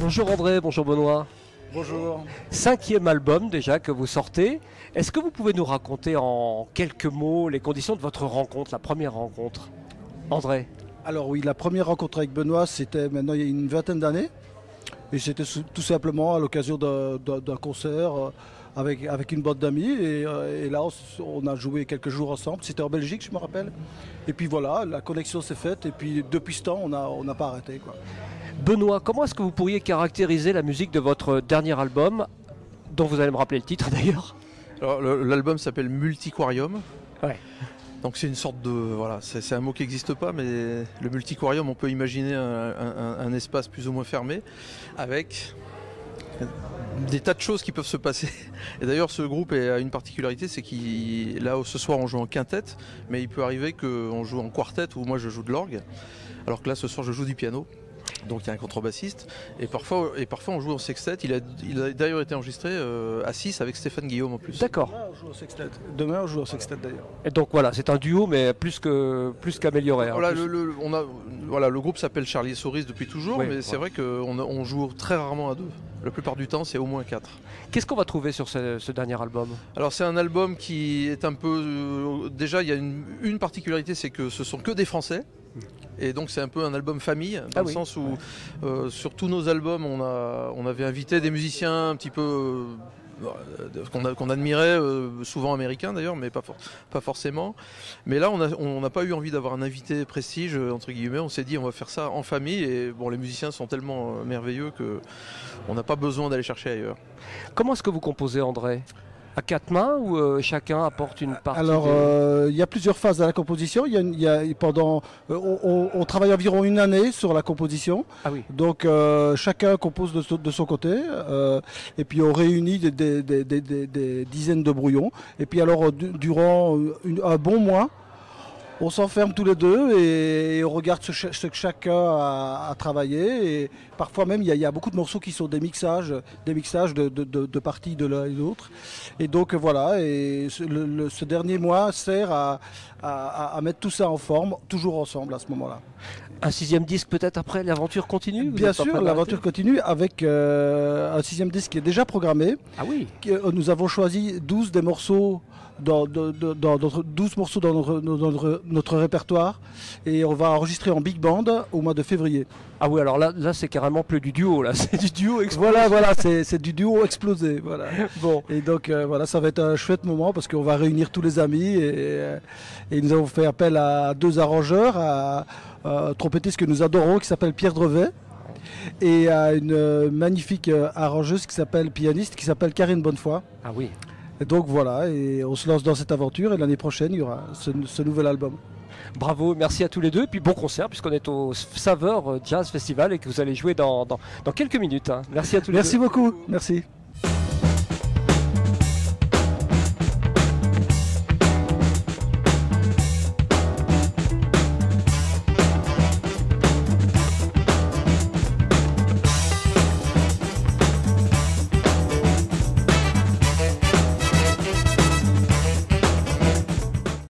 Bonjour André, bonjour Benoît. Bonjour. 5e album déjà que vous sortez. Est-ce que vous pouvez nous raconter en quelques mots les conditions de votre rencontre, la première rencontre? André? Alors oui, la première rencontre avec Benoît, c'était maintenant il y a une vingtaine d'années. Et c'était tout simplement à l'occasion d'un concert avec une bande d'amis. Et là, on a joué quelques jours ensemble. C'était en Belgique, je me rappelle. Et puis voilà, la connexion s'est faite. Et puis depuis ce temps, on n'a pas arrêté, quoi. Benoît, comment est-ce que vous pourriez caractériser la musique de votre dernier album, dont vous allez me rappeler le titre d'ailleurs? Alors l'album s'appelle Multiquarium. Ouais. Donc c'est une sorte de... Voilà, c'est un mot qui n'existe pas, mais le multiquarium, on peut imaginer un espace plus ou moins fermé, avec des tas de choses qui peuvent se passer. Et d'ailleurs ce groupe a une particularité, c'est qu'il là ce soir on joue en quintette, mais il peut arriver qu'on joue en quartet, où moi je joue de l'orgue, alors que là ce soir je joue du piano. Donc il y a un contrebassiste et parfois on joue en sextet. Il a d'ailleurs été enregistré à 6 avec Stéphane Guillaume en plus. D'accord. Demain on joue au sextet d'ailleurs. Et donc voilà, c'est un duo mais plus qu'amélioré. Voilà, le groupe s'appelle Charlie et Souris depuis toujours, oui, mais c'est vrai qu'on joue très rarement à deux. La plupart du temps c'est au moins 4. Qu'est-ce qu'on va trouver sur ce dernier album? Alors c'est un album qui est un peu... déjà il y a une particularité, c'est que ce sont que des Français. Et donc c'est un peu un album famille, dans le sens où sur tous nos albums on avait invité des musiciens un petit peu qu'on admirait, souvent américains d'ailleurs, mais pas forcément. Mais là on n'a pas eu envie d'avoir un invité prestige, entre guillemets. On s'est dit on va faire ça en famille, et bon, les musiciens sont tellement merveilleux qu'on n'a pas besoin d'aller chercher ailleurs. Comment est-ce que vous composez, André? À 4 mains ou chacun apporte une partie? Alors, il y a plusieurs phases à la composition. On travaille environ une année sur la composition. Ah oui. Donc, chacun compose de son côté. Et puis, on réunit des dizaines de brouillons. Et puis, alors, durant un bon mois, on s'enferme tous les deux et on regarde ce que chacun a travaillé. Et parfois même, il y a beaucoup de morceaux qui sont des mixages de parties de l'un et de l'autre. Et donc voilà, et ce dernier mois sert à mettre tout ça en forme, toujours ensemble à ce moment-là. Un 6e disque peut-être après? L'aventure continue? Bien sûr, l'aventure continue avec un 6e disque qui est déjà programmé. Ah oui. Nous avons choisi 12 des morceaux, 12 morceaux dans notre répertoire, et on va enregistrer en big band au mois de février. Ah oui, alors là c'est carrément plus du duo, là, c'est du duo explosé. Voilà, c'est du duo explosé. Voilà. Bon. Et donc voilà, ça va être un chouette moment parce qu'on va réunir tous les amis et nous avons fait appel à 2 arrangeurs, à un trompettiste que nous adorons qui s'appelle Pierre Drevet, et à une magnifique arrangeuse pianiste qui s'appelle Karine Bonnefoy. Ah oui. Et donc voilà, et on se lance dans cette aventure, et l'année prochaine il y aura ce nouvel album. Bravo, merci à tous les deux, et puis bon concert puisqu'on est au Saveur Jazz Festival et que vous allez jouer dans quelques minutes. Hein. Merci à tous les deux. Merci beaucoup, merci.